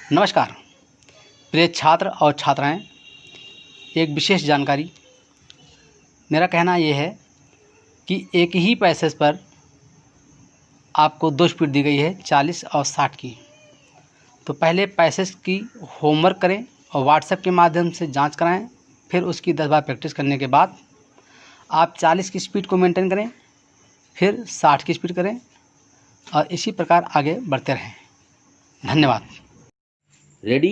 नमस्कार प्रिय छात्र और छात्राएं, एक विशेष जानकारी। मेरा कहना ये है कि एक ही पैसेज पर आपको 2 स्पीड दी गई है, 40 और 60 की। तो पहले पैसेज की होमवर्क करें और व्हाट्सएप के माध्यम से जांच कराएं। फिर उसकी 10 बार प्रैक्टिस करने के बाद आप 40 की स्पीड को मेंटेन करें, फिर 60 की स्पीड करें और इसी प्रकार आगे बढ़ते रहें। धन्यवाद। Ready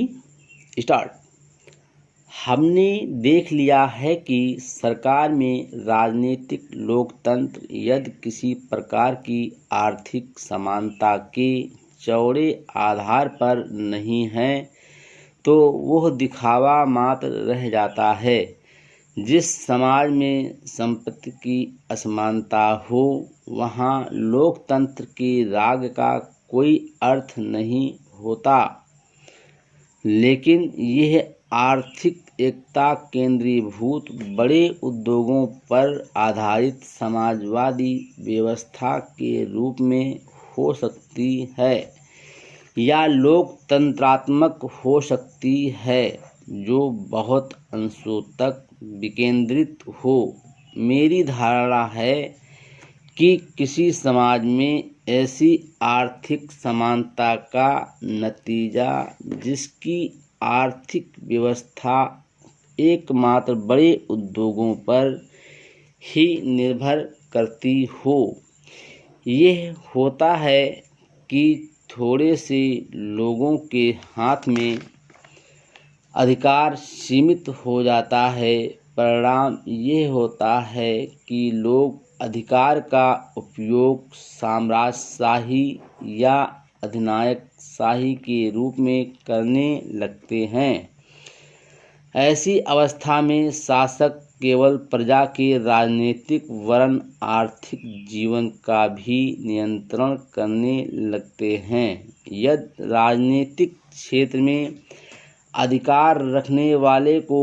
start. हमने देख लिया है कि सरकार में राजनीतिक लोकतंत्र यदि किसी प्रकार की आर्थिक समानता के चौड़े आधार पर नहीं है तो वह दिखावा मात्र रह जाता है। जिस समाज में संपत्ति की असमानता हो वहाँ लोकतंत्र के राग का कोई अर्थ नहीं होता। लेकिन यह आर्थिक एकता केंद्रीभूत बड़े उद्योगों पर आधारित समाजवादी व्यवस्था के रूप में हो सकती है या लोकतंत्रात्मक हो सकती है जो बहुत अंशों तक विकेंद्रित हो। मेरी धारणा है कि किसी समाज में ऐसी आर्थिक समानता का नतीजा जिसकी आर्थिक व्यवस्था एकमात्र बड़े उद्योगों पर ही निर्भर करती हो, यह होता है कि थोड़े से लोगों के हाथ में अधिकार सीमित हो जाता है। परिणाम यह होता है कि लोग अधिकार का उपयोग साम्राज्यशाही या अधिनायकशाही के रूप में करने लगते हैं। ऐसी अवस्था में शासक केवल प्रजा के राजनीतिक वरन आर्थिक जीवन का भी नियंत्रण करने लगते हैं। यदि राजनीतिक क्षेत्र में अधिकार रखने वाले को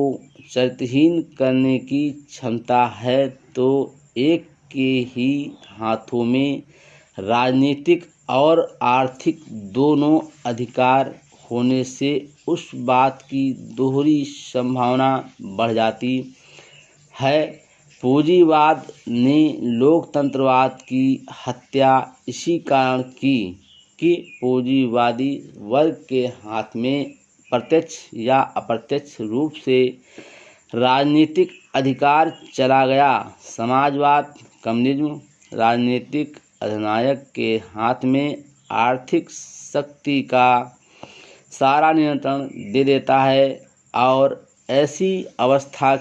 चरित्रहीन करने की क्षमता है तो एक के ही हाथों में राजनीतिक और आर्थिक दोनों अधिकार होने से उस बात की दोहरी संभावना बढ़ जाती है। पूंजीवाद ने लोकतंत्रवाद की हत्या इसी कारण की कि पूंजीवादी वर्ग के हाथ में प्रत्यक्ष या अप्रत्यक्ष रूप से राजनीतिक अधिकार चला गया। समाजवाद, कम्युनिज्म राजनीतिक अधिनायक के हाथ में आर्थिक शक्ति का सारा नियंत्रण दे देता है और ऐसी अवस्था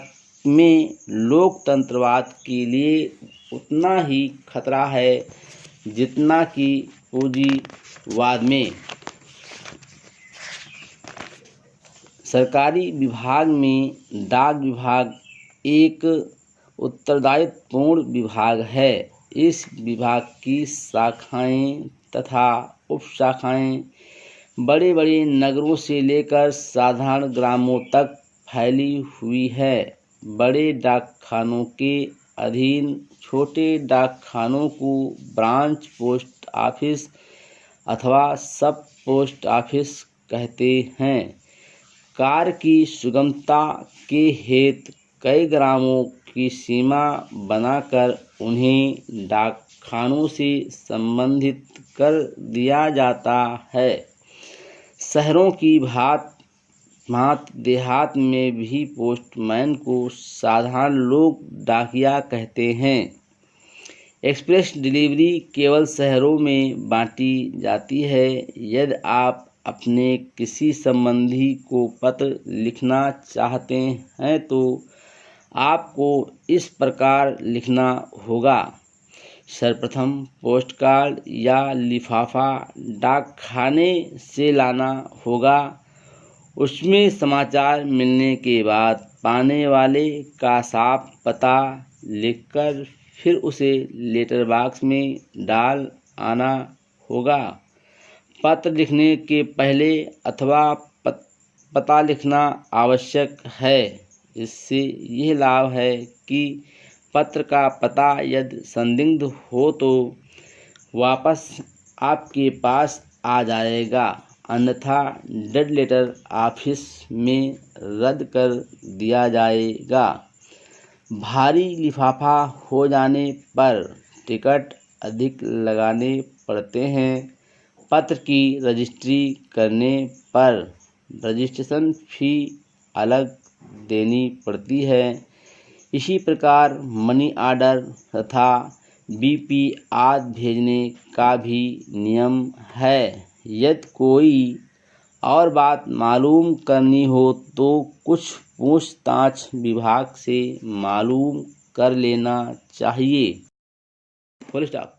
में लोकतंत्रवाद के लिए उतना ही खतरा है जितना कि पूंजीवाद में। सरकारी विभाग में डाक विभाग एक उत्तरदायित्वपूर्ण विभाग है। इस विभाग की शाखाएं तथा उपशाखाएं बड़े बड़े नगरों से लेकर साधारण ग्रामों तक फैली हुई है। बड़े डाकखानों के अधीन छोटे डाकखानों को ब्रांच पोस्ट ऑफिस अथवा सब पोस्ट ऑफिस कहते हैं। कार्य की सुगमता के हेतु कई ग्रामों की सीमा बनाकर उन्हें डाकखानों से संबंधित कर दिया जाता है। शहरों की भांति देहात में भी पोस्टमैन को साधारण लोग डाकिया कहते हैं। एक्सप्रेस डिलीवरी केवल शहरों में बांटी जाती है। यदि आप अपने किसी संबंधी को पत्र लिखना चाहते हैं तो आपको इस प्रकार लिखना होगा। सर्वप्रथम पोस्टकार्ड या लिफाफा डाकखाने से लाना होगा। उसमें समाचार मिलने के बाद पाने वाले का साफ पता लिखकर फिर उसे लेटर बॉक्स में डाल आना होगा। पत्र लिखने के पहले अथवा पता लिखना आवश्यक है। इससे यह लाभ है कि पत्र का पता यदि संदिग्ध हो तो वापस आपके पास आ जाएगा। अन्यथा डेड लेटर ऑफिस में रद्द कर दिया जाएगा। भारी लिफाफा हो जाने पर टिकट अधिक लगाने पड़ते हैं। पत्र की रजिस्ट्री करने पर रजिस्ट्रेशन फ़ी अलग देनी पड़ती है। इसी प्रकार मनी ऑर्डर तथा बीपी आदि भेजने का भी नियम है। यदि कोई और बात मालूम करनी हो तो कुछ पूछताछ विभाग से मालूम कर लेना चाहिए। Full stop.